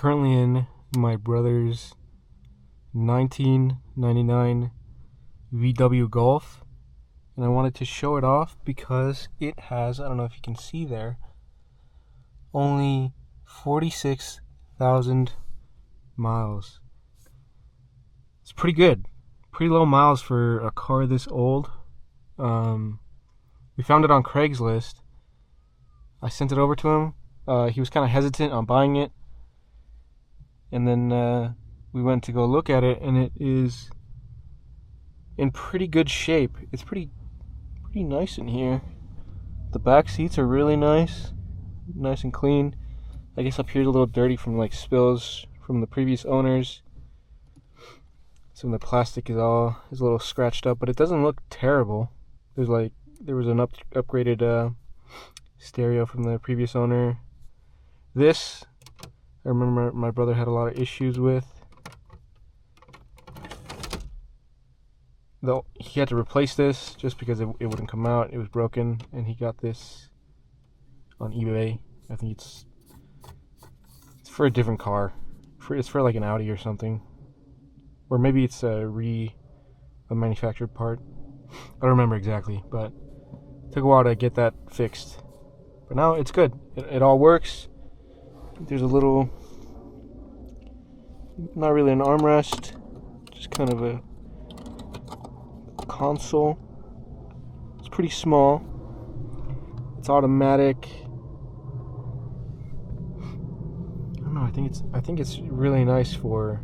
currently in my brother's 1999 VW Golf, and I wanted to show it off because it has, I don't know if you can see there, only 46,000 miles. It's pretty good. Pretty low miles for a car this old. We found it on Craigslist. I sent it over to him. He was kind of hesitant on buying it. And then we went to go look at it, and it is in pretty good shape. It's pretty nice in here. The back seats are really nice and clean. I guess up here's a little dirty from like spills from the previous owners. Some of the plastic is a little scratched up, but it doesn't look terrible. There was an upgraded stereo from the previous owner. This, I remember my brother had a lot of issues with. Though he had to replace this just because it wouldn't come out. It was broken, and he got this on eBay. I think it's for a different car. It's for like an Audi or something. Or maybe it's a manufactured part. I don't remember exactly, but it took a while to get that fixed. But now it's good. It all works. There's a little, not really an armrest, just kind of a console. It's pretty small. It's automatic. I don't know. I think it's really nice for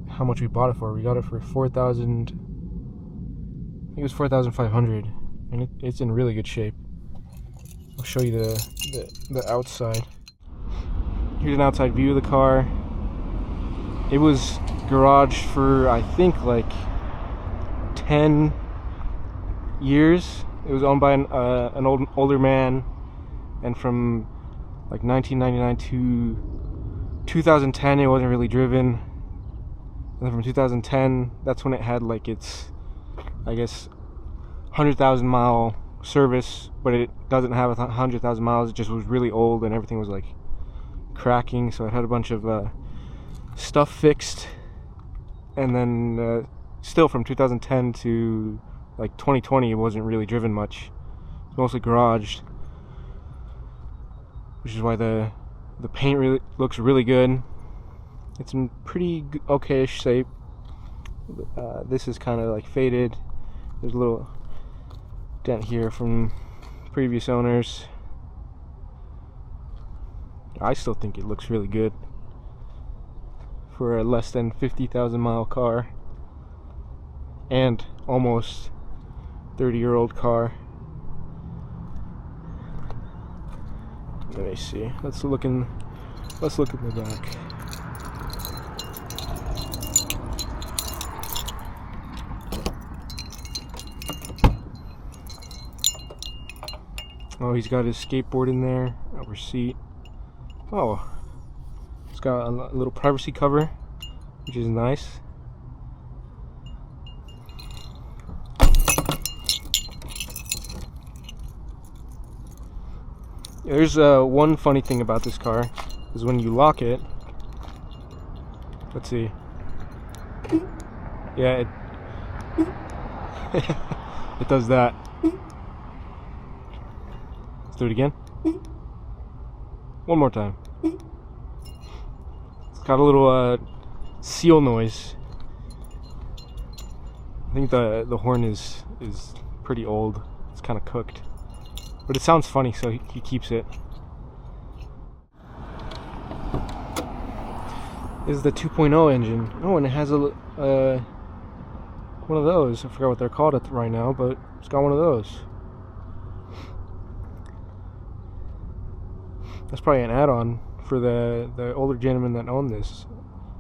how much we bought it for. We got it for 4,000. I think it was 4,500, and it's in really good shape. I'll show you the outside. Here's an outside view of the car. It was garaged for, I think, like 10 years. It was owned by an older man, and from like 1999 to 2010 it wasn't really driven. And then from 2010, that's when it had like its, I guess, 100,000 mile service, but it doesn't have 100,000 miles. It just was really old, and everything was like cracking, so it had a bunch of stuff fixed. And then still from 2010 to like 2020, it wasn't really driven much. It's mostly garaged, which is why the paint really looks really good. It's in pretty okay-ish shape. This is kind of like faded. There's a little dent here from previous owners. I still think it looks really good for a less than 50,000 mile car and almost 30-year-old car. Let me see. Let's look in the back. Oh, he's got his skateboard in there, upper seat. Oh, it's got a little privacy cover, which is nice. There's one funny thing about this car, is when you lock it. Let's see. Yeah, it does that. Let's do it again. One more time. It's got a little seal noise. I think the horn is pretty old. It's kind of cooked, but it sounds funny, so he keeps it. This is the 2.0 engine. Oh, and it has one of those. I forgot what they're called right now, but it's got one of those. That's probably an add-on for the older gentleman that owned this.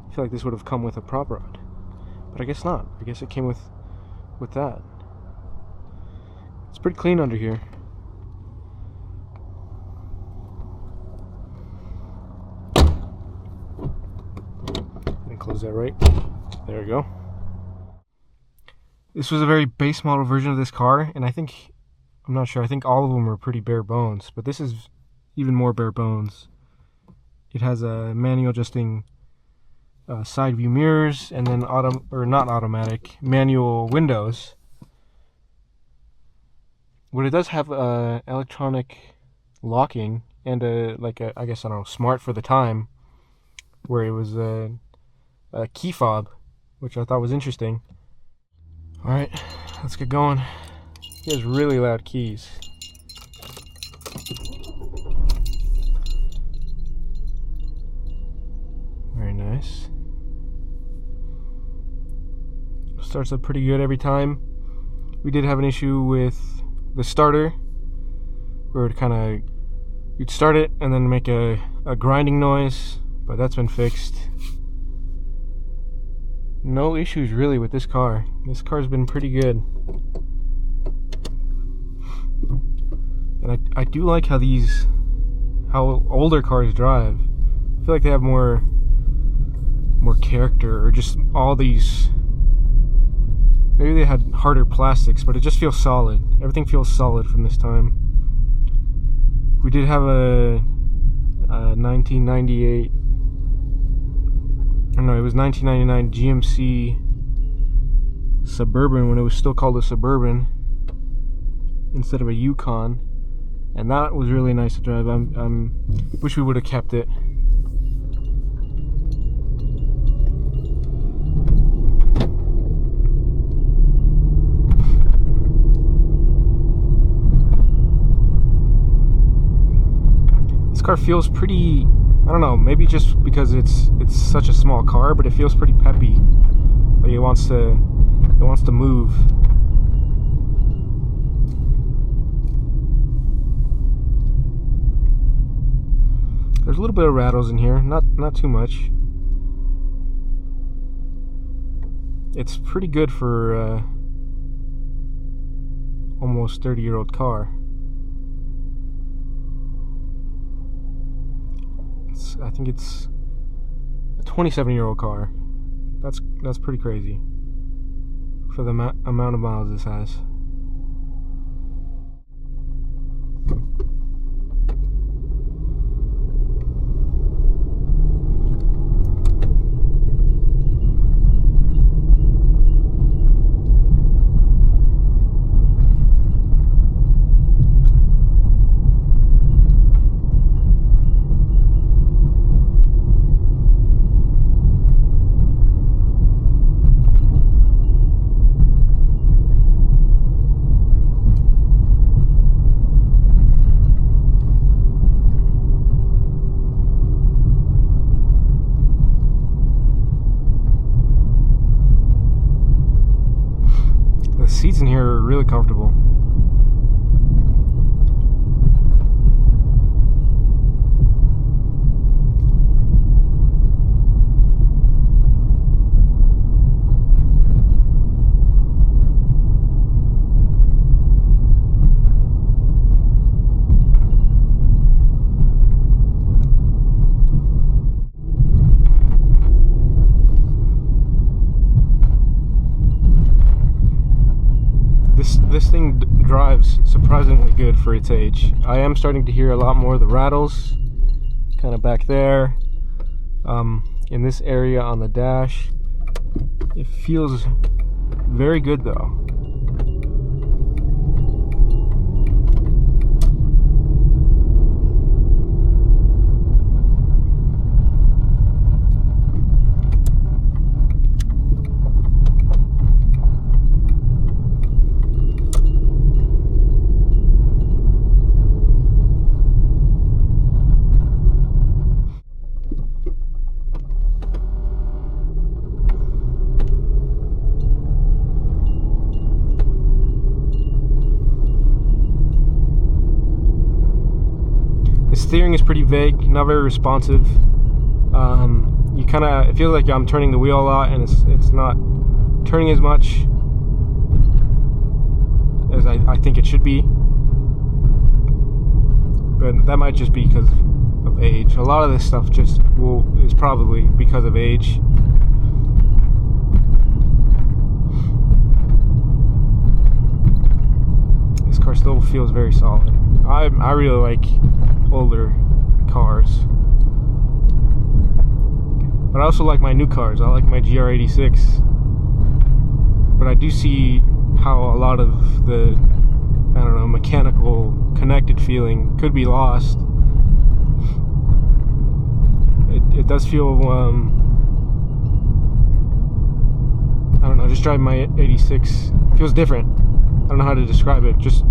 I feel like this would have come with a prop rod, but I guess not. I guess it came with that. It's pretty clean under here. And close that right. There we go. This was a very base model version of this car, and I'm not sure. I think all of them were pretty bare bones, but this is even more bare bones. It has a manual adjusting side view mirrors, and then not automatic, manual windows. But it does have electronic locking and I guess, I don't know, smart for the time, where it was a key fob, which I thought was interesting. All right, let's get going. He has really loud keys. Very nice. Starts up pretty good every time. We did have an issue with the starter, where you'd start it and then make a grinding noise, but that's been fixed. No issues really with this car. This car's been pretty good. And I do like how older cars drive. I feel like they have more character, or just all these, maybe they had harder plastics, but it just feels solid. Everything feels solid from this time. We did have a 1998, or no, it was 1999 GMC Suburban, when it was still called a Suburban instead of a Yukon, and that was really nice to drive. I'm wish we would have kept it. This car feels pretty, I don't know, maybe just because it's such a small car, but it feels pretty peppy. Like it wants to move. There's a little bit of rattles in here, not too much. It's pretty good for almost 30-year-old car. I think it's a 27-year-old car. That's pretty crazy for the amount of miles this has. The seats in here are really comfortable. This thing drives surprisingly good for its age. I am starting to hear a lot more of the rattles, kind of back there. In this area on the dash, it feels very good though. The steering is pretty vague, not very responsive. It feels like I'm turning the wheel a lot, and it's not turning as much as I think it should be. But that might just be because of age. A lot of this stuff is probably because of age. This car still feels very solid. I really like older cars. But I also like my new cars. I like my GR86. But I do see how a lot of the, I don't know, mechanical connected feeling could be lost. It does feel, I don't know, just driving my 86 feels different. I don't know how to describe it. Just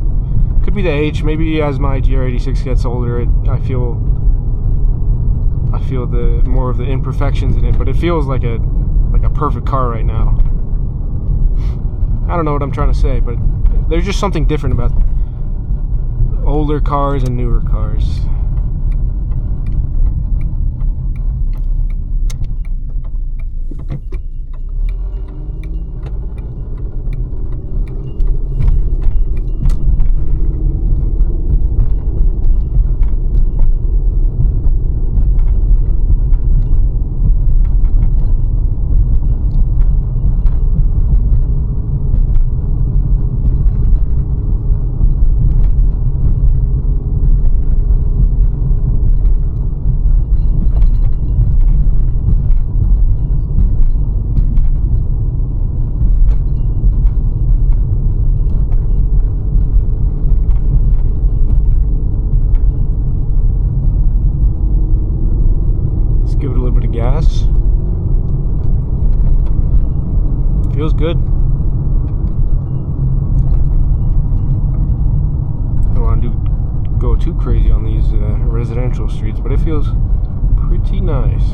could be the age. Maybe as my GR86 gets older, I feel the more of the imperfections in it. But it feels like a perfect car right now. I don't know what I'm trying to say, but there's just something different about older cars and newer cars. Give it a little bit of gas. Feels good. Don't want to go too crazy on these residential streets, but it feels pretty nice.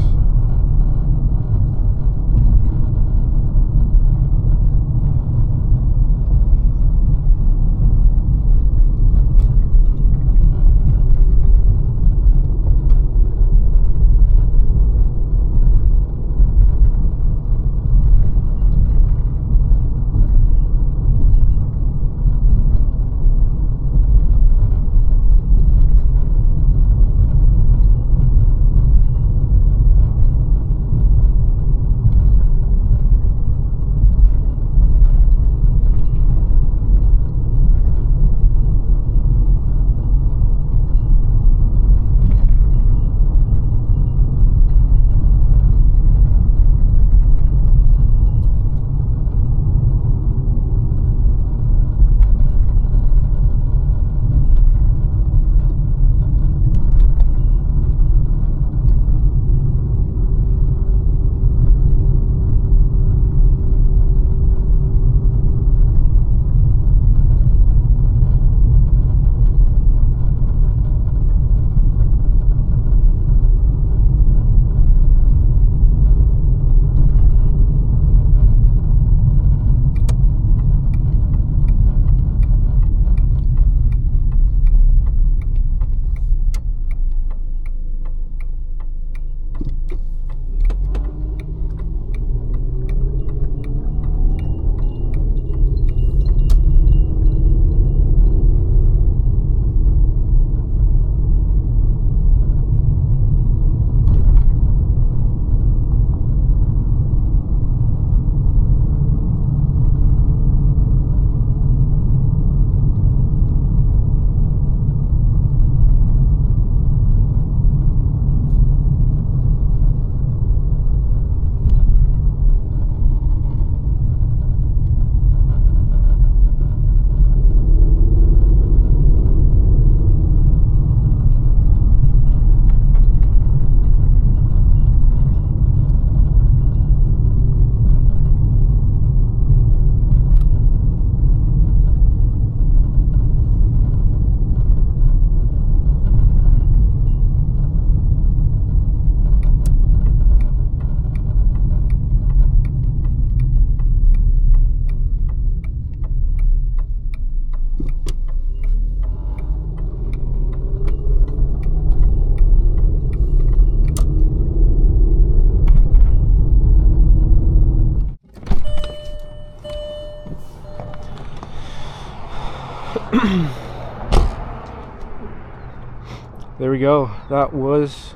There we go. That was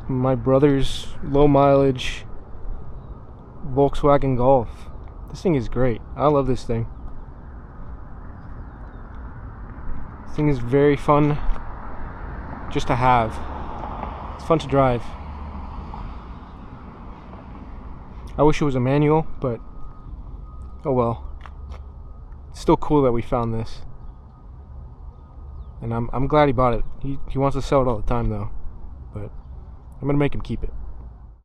my brother's low mileage Volkswagen Golf. This thing is great. I love this thing. This thing is very fun just to have. It's fun to drive. I wish it was a manual, but oh well. It's still cool that we found this. And I'm glad he bought it. He wants to sell it all the time though. But I'm gonna make him keep it.